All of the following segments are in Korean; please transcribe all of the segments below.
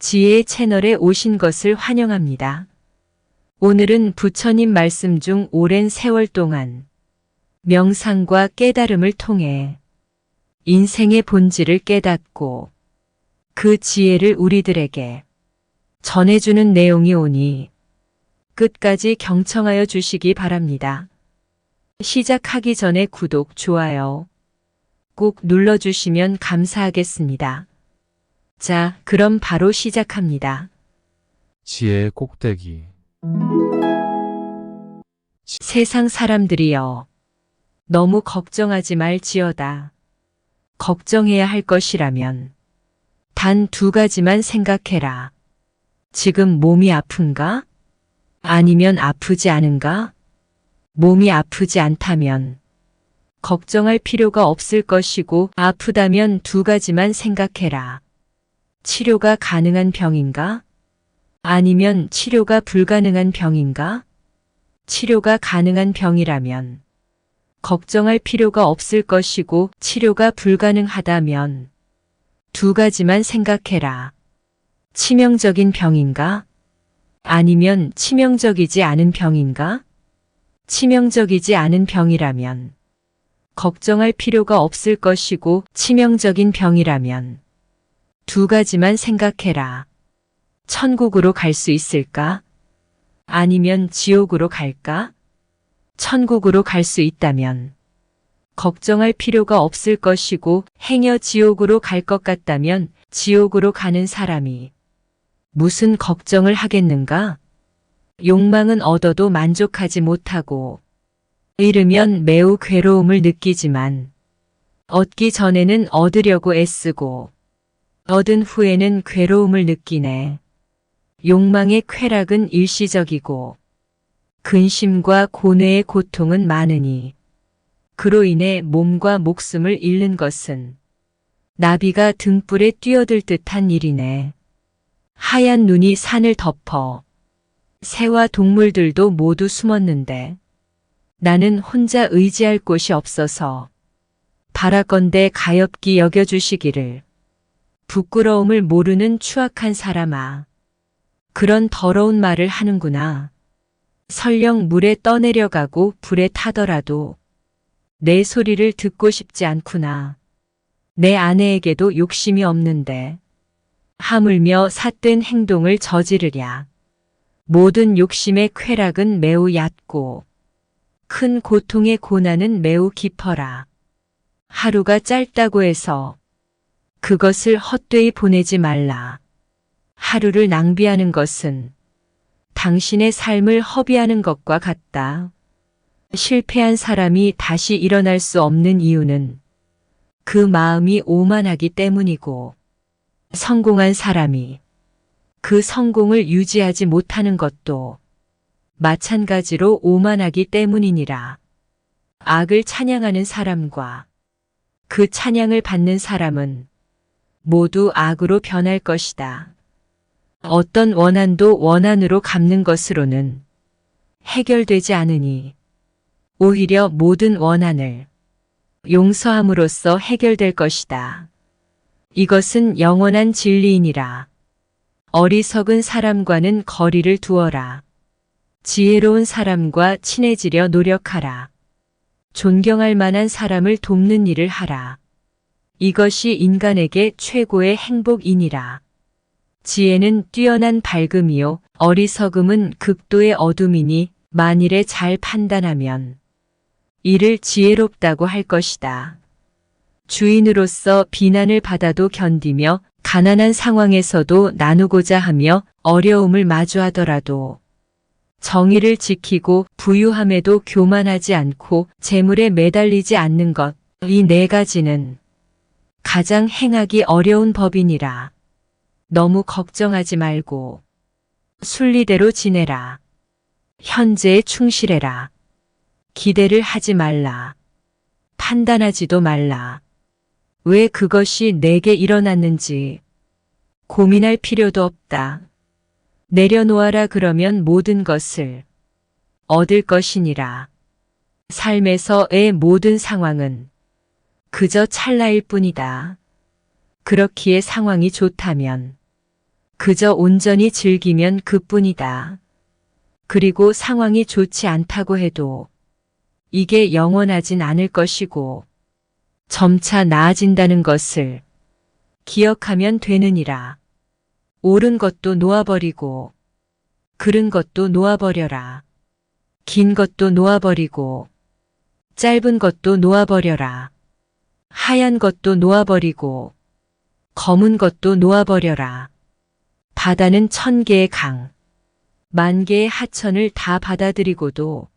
지혜의 채널에 오신 것을 환영합니다. 오늘은 부처님 말씀 중 오랜 세월 동안 명상과 깨달음을 통해 인생의 본질을 깨닫고 그 지혜를 우리들에게 전해주는 내용이 오니 끝까지 경청하여 주시기 바랍니다. 시작하기 전에 구독, 좋아요 꼭 눌러주시면 감사하겠습니다. 자, 그럼 바로 시작합니다. 지혜의 꼭대기. 세상 사람들이여, 너무 걱정하지 말지어다. 걱정해야 할 것이라면 단 2가지만 생각해라. 지금 몸이 아픈가? 아니면 아프지 않은가? 몸이 아프지 않다면 걱정할 필요가 없을 것이고, 아프다면 2가지만 생각해라. 치료가 가능한 병인가? 아니면 치료가 불가능한 병인가? 치료가 가능한 병이라면 걱정할 필요가 없을 것이고, 치료가 불가능하다면 2가지만 생각해라. 치명적인 병인가? 아니면 치명적이지 않은 병인가? 치명적이지 않은 병이라면 걱정할 필요가 없을 것이고, 치명적인 병이라면 2가지만 생각해라. 천국으로 갈 수 있을까? 아니면 지옥으로 갈까? 천국으로 갈 수 있다면 걱정할 필요가 없을 것이고, 행여 지옥으로 갈 것 같다면 지옥으로 가는 사람이 무슨 걱정을 하겠는가? 욕망은 얻어도 만족하지 못하고, 잃으면 매우 괴로움을 느끼지만 얻기 전에는 얻으려고 애쓰고, 얻은 후에는 괴로움을 느끼네. 욕망의 쾌락은 일시적이고 근심과 고뇌의 고통은 많으니, 그로 인해 몸과 목숨을 잃는 것은 나비가 등불에 뛰어들 듯한 일이네. 하얀 눈이 산을 덮어 새와 동물들도 모두 숨었는데 나는 혼자 의지할 곳이 없어서 바라건대 가엾기 여겨주시기를. 부끄러움을 모르는 추악한 사람아, 그런 더러운 말을 하는구나. 설령 물에 떠내려가고 불에 타더라도 내 소리를 듣고 싶지 않구나. 내 아내에게도 욕심이 없는데 하물며 삿된 행동을 저지르랴. 모든 욕심의 쾌락은 매우 얕고 큰 고통의 고난은 매우 깊어라. 하루가 짧다고 해서 그것을 헛되이 보내지 말라. 하루를 낭비하는 것은 당신의 삶을 허비하는 것과 같다. 실패한 사람이 다시 일어날 수 없는 이유는 그 마음이 오만하기 때문이고, 성공한 사람이 그 성공을 유지하지 못하는 것도 마찬가지로 오만하기 때문이니라. 악을 찬양하는 사람과 그 찬양을 받는 사람은 모두 악으로 변할 것이다. 어떤 원한도 원한으로 갚는 것으로는 해결되지 않으니 오히려 모든 원한을 용서함으로써 해결될 것이다. 이것은 영원한 진리이니라. 어리석은 사람과는 거리를 두어라. 지혜로운 사람과 친해지려 노력하라. 존경할 만한 사람을 돕는 일을 하라. 이것이 인간에게 최고의 행복이니라. 지혜는 뛰어난 밝음이요, 어리석음은 극도의 어둠이니, 만일에 잘 판단하면 이를 지혜롭다고 할 것이다. 주인으로서 비난을 받아도 견디며, 가난한 상황에서도 나누고자 하며, 어려움을 마주하더라도 정의를 지키고, 부유함에도 교만하지 않고 재물에 매달리지 않는 것, 이 4가지는 가장 행하기 어려운 법이니라. 너무 걱정하지 말고 순리대로 지내라. 현재에 충실해라. 기대를 하지 말라. 판단하지도 말라. 왜 그것이 내게 일어났는지 고민할 필요도 없다. 내려놓아라. 그러면 모든 것을 얻을 것이니라. 삶에서의 모든 상황은 그저 찰나일 뿐이다. 그렇기에 상황이 좋다면 그저 온전히 즐기면 그뿐이다. 그리고 상황이 좋지 않다고 해도 이게 영원하진 않을 것이고 점차 나아진다는 것을 기억하면 되느니라. 옳은 것도 놓아버리고 그른 것도 놓아버려라. 긴 것도 놓아버리고 짧은 것도 놓아버려라. 하얀 것도 놓아버리고 검은 것도 놓아버려라. 바다는 1000개의 강, 10,000개의 하천을 다 받아들이고도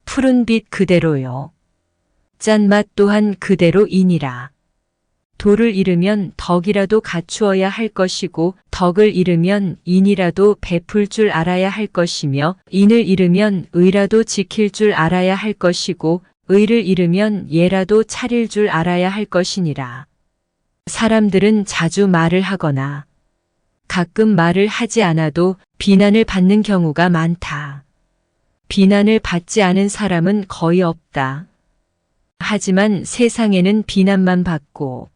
푸른 빛 그대로요. 짠맛 또한 그대로이니라. 도를 잃으면 덕이라도 갖추어야 할 것이고 덕을 잃으면 인이라도 베풀 줄 알아야 할 것이며 인을 잃으면 의라도 지킬 줄 알아야 할 것이고 의를 잃으면 예라도 차릴 줄 알아야 할 것이니라. 사람들은 자주 말을 하거나 가끔 말을 하지 않아도 비난을 받는 경우가 많다. 비난을 받지 않은 사람은 거의 없다. 하지만 세상에는 비난만 받고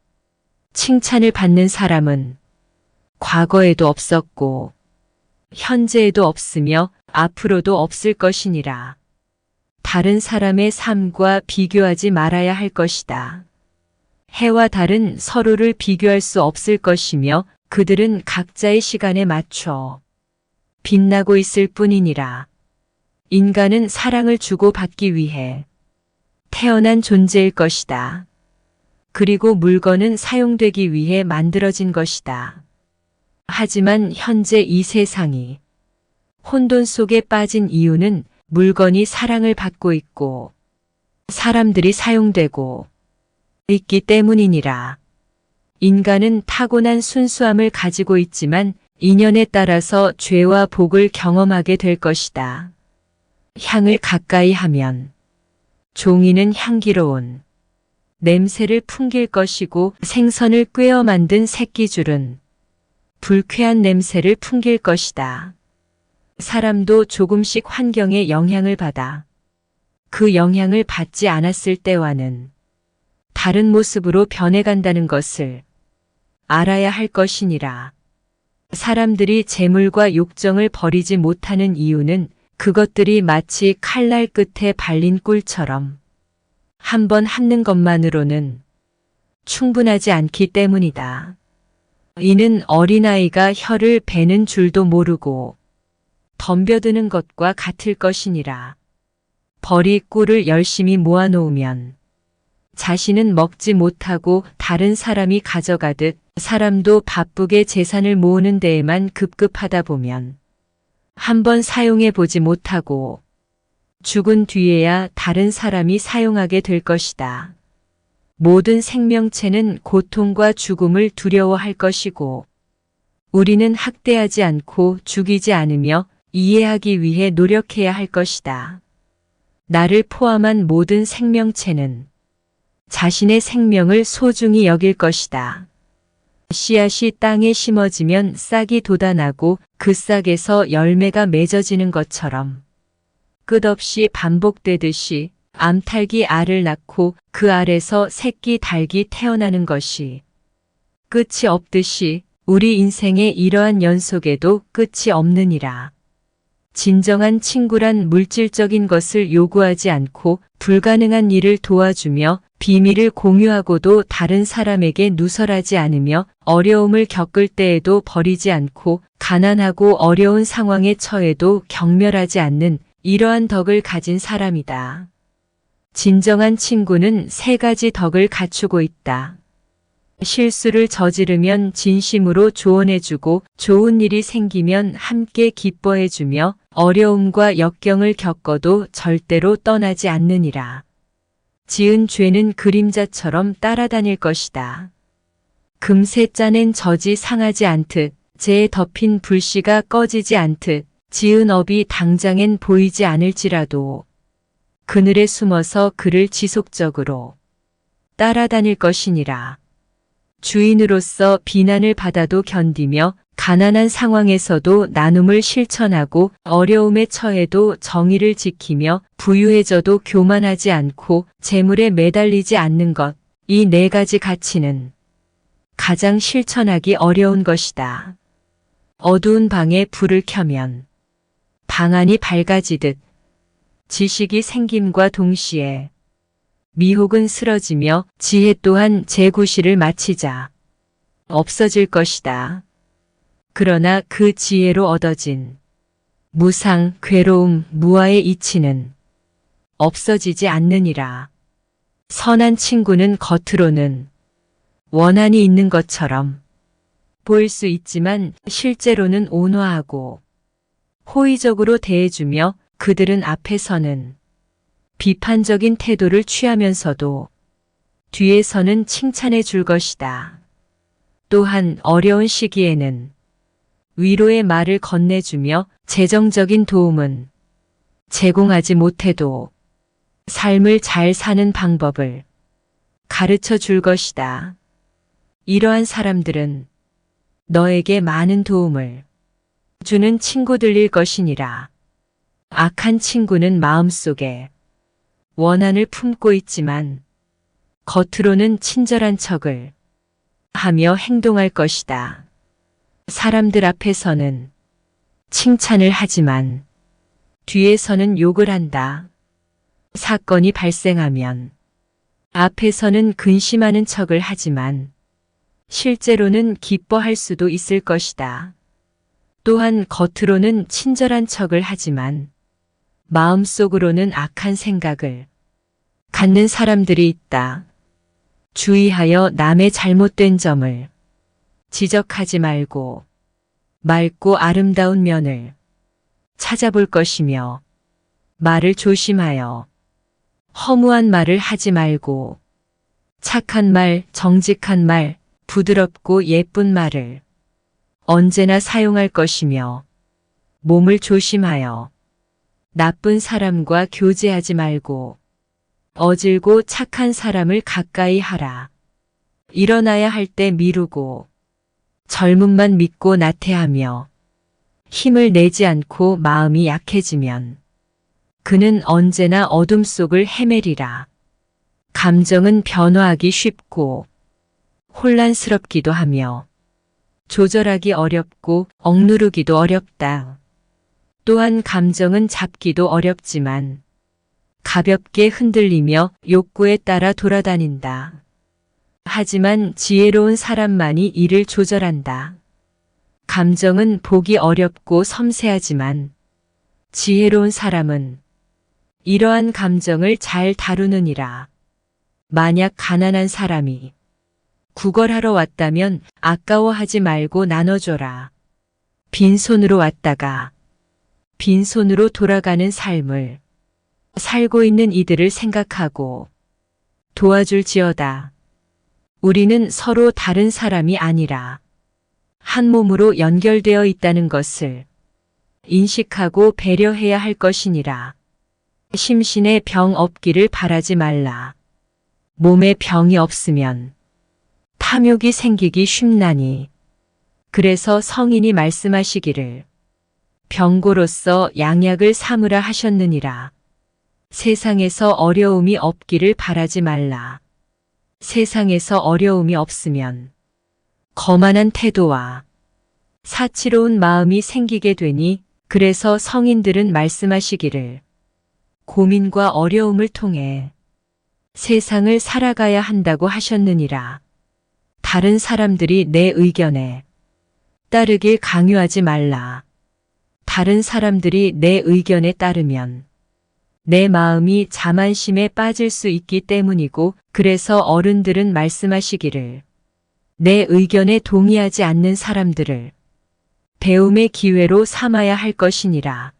칭찬을 받는 사람은 과거에도 없었고 현재에도 없으며 앞으로도 없을 것이니라. 다른 사람의 삶과 비교하지 말아야 할 것이다. 해와 달은 서로를 비교할 수 없을 것이며 그들은 각자의 시간에 맞춰 빛나고 있을 뿐이니라. 인간은 사랑을 주고받기 위해 태어난 존재일 것이다. 그리고 물건은 사용되기 위해 만들어진 것이다. 하지만 현재 이 세상이 혼돈 속에 빠진 이유는 물건이 사랑을 받고 있고 사람들이 사용되고 있기 때문이니라. 인간은 타고난 순수함을 가지고 있지만 인연에 따라서 죄와 복을 경험하게 될 것이다. 향을 가까이 하면 종이는 향기로운 냄새를 풍길 것이고 생선을 꿰어 만든 새끼줄은 불쾌한 냄새를 풍길 것이다. 사람도 조금씩 환경의 영향을 받아 그 영향을 받지 않았을 때와는 다른 모습으로 변해간다는 것을 알아야 할 것이니라. 사람들이 재물과 욕정을 버리지 못하는 이유는 그것들이 마치 칼날 끝에 발린 꿀처럼 한번 함는 것만으로는 충분하지 않기 때문이다. 이는 어린아이가 혀를 베는 줄도 모르고 덤벼드는 것과 같을 것이니라. 벌이 꿀을 열심히 모아놓으면 자신은 먹지 못하고 다른 사람이 가져가듯 사람도 바쁘게 재산을 모으는 데에만 급급하다 보면 한번 사용해 보지 못하고 죽은 뒤에야 다른 사람이 사용하게 될 것이다. 모든 생명체는 고통과 죽음을 두려워할 것이고 우리는 학대하지 않고 죽이지 않으며 이해하기 위해 노력해야 할 것이다. 나를 포함한 모든 생명체는 자신의 생명을 소중히 여길 것이다. 씨앗이 땅에 심어지면 싹이 돋아나고 그 싹에서 열매가 맺어지는 것처럼 끝없이 반복되듯이 암탉이 알을 낳고 그 알에서 새끼 닭이 태어나는 것이 끝이 없듯이 우리 인생의 이러한 연속에도 끝이 없느니라. 진정한 친구란 물질적인 것을 요구하지 않고 불가능한 일을 도와주며 비밀을 공유하고도 다른 사람에게 누설하지 않으며 어려움을 겪을 때에도 버리지 않고 가난하고 어려운 상황에 처해도 경멸하지 않는 이러한 덕을 가진 사람이다. 진정한 친구는 3가지 덕을 갖추고 있다. 실수를 저지르면 진심으로 조언해주고 좋은 일이 생기면 함께 기뻐해주며 어려움과 역경을 겪어도 절대로 떠나지 않느니라. 지은 죄는 그림자처럼 따라다닐 것이다. 금세 짜낸 젖이 상하지 않듯 재에 덮인 불씨가 꺼지지 않듯 지은 업이 당장엔 보이지 않을지라도 그늘에 숨어서 그를 지속적으로 따라다닐 것이니라. 주인으로서 비난을 받아도 견디며 가난한 상황에서도 나눔을 실천하고 어려움에 처해도 정의를 지키며 부유해져도 교만하지 않고 재물에 매달리지 않는 것, 이 4가지 가치는 가장 실천하기 어려운 것이다. 어두운 방에 불을 켜면 방안이 밝아지듯 지식이 생김과 동시에 미혹은 쓰러지며 지혜 또한 제구실을 마치자 없어질 것이다. 그러나 그 지혜로 얻어진 무상, 괴로움, 무아의 이치는 없어지지 않느니라. 선한 친구는 겉으로는 원한이 있는 것처럼 보일 수 있지만 실제로는 온화하고 호의적으로 대해주며 그들은 앞에서는 비판적인 태도를 취하면서도 뒤에서는 칭찬해 줄 것이다. 또한 어려운 시기에는 위로의 말을 건네주며 재정적인 도움은 제공하지 못해도 삶을 잘 사는 방법을 가르쳐 줄 것이다. 이러한 사람들은 너에게 많은 도움을 주는 친구들일 것이니라. 악한 친구는 마음속에 원한을 품고 있지만 겉으로는 친절한 척을 하며 행동할 것이다. 사람들 앞에서는 칭찬을 하지만 뒤에서는 욕을 한다. 사건이 발생하면 앞에서는 근심하는 척을 하지만 실제로는 기뻐할 수도 있을 것이다. 또한 겉으로는 친절한 척을 하지만 마음속으로는 악한 생각을 갖는 사람들이 있다. 주의하여 남의 잘못된 점을 지적하지 말고 맑고 아름다운 면을 찾아볼 것이며 말을 조심하여 허무한 말을 하지 말고 착한 말, 정직한 말, 부드럽고 예쁜 말을 언제나 사용할 것이며 몸을 조심하여 나쁜 사람과 교제하지 말고 어질고 착한 사람을 가까이 하라. 일어나야 할 때 미루고 젊음만 믿고 나태하며 힘을 내지 않고 마음이 약해지면 그는 언제나 어둠 속을 헤매리라. 감정은 변화하기 쉽고 혼란스럽기도 하며 조절하기 어렵고 억누르기도 어렵다. 또한 감정은 잡기도 어렵지만 가볍게 흔들리며 욕구에 따라 돌아다닌다. 하지만 지혜로운 사람만이 이를 조절한다. 감정은 보기 어렵고 섬세하지만 지혜로운 사람은 이러한 감정을 잘 다루느니라. 만약 가난한 사람이 구걸하러 왔다면 아까워하지 말고 나눠줘라. 빈손으로 왔다가 빈손으로 돌아가는 삶을 살고 있는 이들을 생각하고 도와줄지어다. 우리는 서로 다른 사람이 아니라 한 몸으로 연결되어 있다는 것을 인식하고 배려해야 할 것이니라. 심신에 병 없기를 바라지 말라. 몸에 병이 없으면 탐욕이 생기기 쉽나니. 그래서 성인이 말씀하시기를 병고로서 양약을 삼으라 하셨느니라. 세상에서 어려움이 없기를 바라지 말라. 세상에서 어려움이 없으면 거만한 태도와 사치로운 마음이 생기게 되니 그래서 성인들은 말씀하시기를 고민과 어려움을 통해 세상을 살아가야 한다고 하셨느니라. 다른 사람들이 내 의견에 따르길 강요하지 말라. 다른 사람들이 내 의견에 따르면 내 마음이 자만심에 빠질 수 있기 때문이고 그래서 어른들은 말씀하시기를 내 의견에 동의하지 않는 사람들을 배움의 기회로 삼아야 할 것이니라.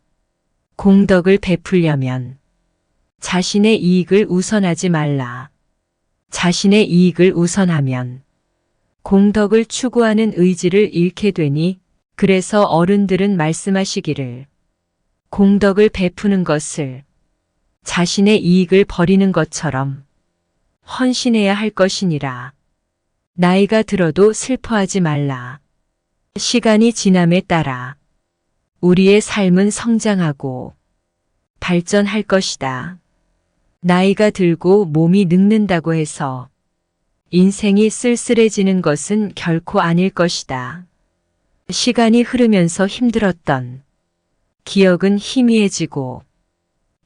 공덕을 베풀려면 자신의 이익을 우선하지 말라. 자신의 이익을 우선하면 공덕을 추구하는 의지를 잃게 되니 그래서 어른들은 말씀하시기를 공덕을 베푸는 것을 자신의 이익을 버리는 것처럼 헌신해야 할 것이니라. 나이가 들어도 슬퍼하지 말라. 시간이 지남에 따라 우리의 삶은 성장하고 발전할 것이다. 나이가 들고 몸이 늙는다고 해서 인생이 쓸쓸해지는 것은 결코 아닐 것이다. 시간이 흐르면서 힘들었던 기억은 희미해지고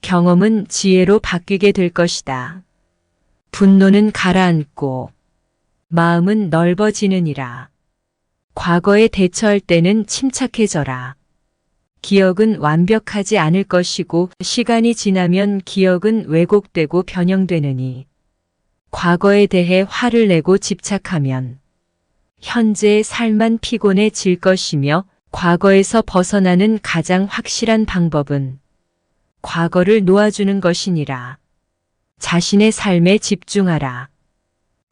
경험은 지혜로 바뀌게 될 것이다. 분노는 가라앉고 마음은 넓어지느니라. 과거에 대처할 때는 침착해져라. 기억은 완벽하지 않을 것이고 시간이 지나면 기억은 왜곡되고 변형되느니 과거에 대해 화를 내고 집착하면 현재의 삶만 피곤해질 것이며 과거에서 벗어나는 가장 확실한 방법은 과거를 놓아주는 것이니라. 자신의 삶에 집중하라.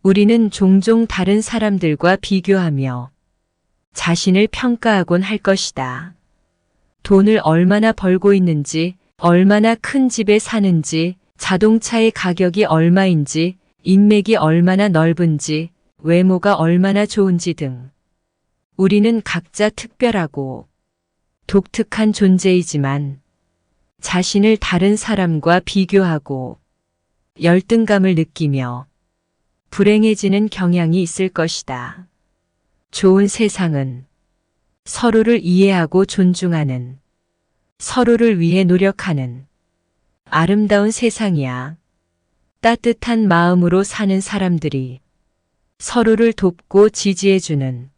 우리는 종종 다른 사람들과 비교하며 자신을 평가하곤 할 것이다. 돈을 얼마나 벌고 있는지, 얼마나 큰 집에 사는지, 자동차의 가격이 얼마인지, 인맥이 얼마나 넓은지, 외모가 얼마나 좋은지 등. 우리는 각자 특별하고 독특한 존재이지만 자신을 다른 사람과 비교하고 열등감을 느끼며 불행해지는 경향이 있을 것이다. 좋은 세상은 서로를 이해하고 존중하는, 서로를 위해 노력하는 아름다운 세상이야. 따뜻한 마음으로 사는 사람들이 서로를 돕고 지지해주는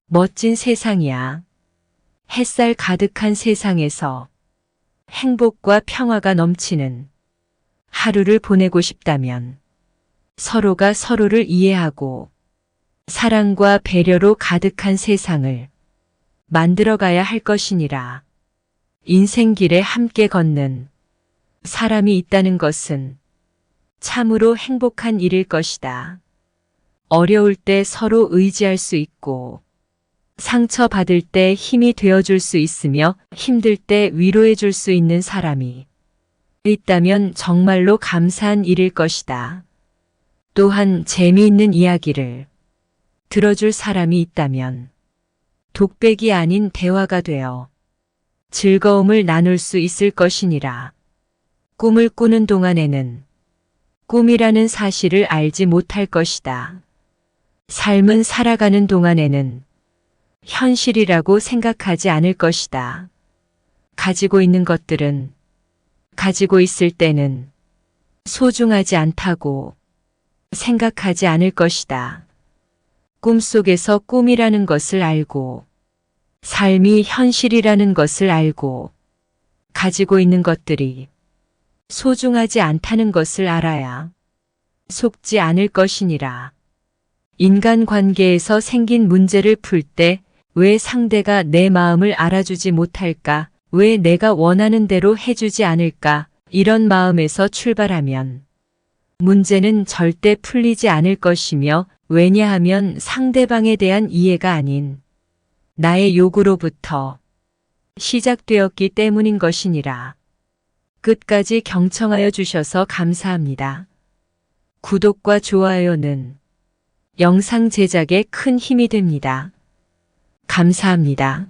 멋진 세상이야. 햇살 가득한 세상에서 행복과 평화가 넘치는 하루를 보내고 싶다면 서로가 서로를 이해하고 사랑과 배려로 가득한 세상을 만들어가야 할 것이니라. 인생길에 함께 걷는 사람이 있다는 것은 참으로 행복한 일일 것이다. 어려울 때 서로 의지할 수 있고 상처받을 때 힘이 되어줄 수 있으며 힘들 때 위로해줄 수 있는 사람이 있다면 정말로 감사한 일일 것이다. 또한 재미있는 이야기를 들어줄 사람이 있다면 독백이 아닌 대화가 되어 즐거움을 나눌 수 있을 것이니라. 꿈을 꾸는 동안에는 꿈이라는 사실을 알지 못할 것이다. 삶은 살아가는 동안에는 현실이라고 생각하지 않을 것이다. 가지고 있는 것들은 가지고 있을 때는 소중하지 않다고 생각하지 않을 것이다. 꿈속에서 꿈이라는 것을 알고 삶이 현실이라는 것을 알고 가지고 있는 것들이 소중하지 않다는 것을 알아야 속지 않을 것이니라. 인간관계에서 생긴 문제를 풀 때 왜 상대가 내 마음을 알아주지 못할까? 왜 내가 원하는 대로 해주지 않을까? 이런 마음에서 출발하면 문제는 절대 풀리지 않을 것이며 왜냐하면 상대방에 대한 이해가 아닌 나의 요구로부터 시작되었기 때문인 것이니라. 끝까지 경청하여 주셔서 감사합니다. 구독과 좋아요는 영상 제작에 큰 힘이 됩니다. 감사합니다.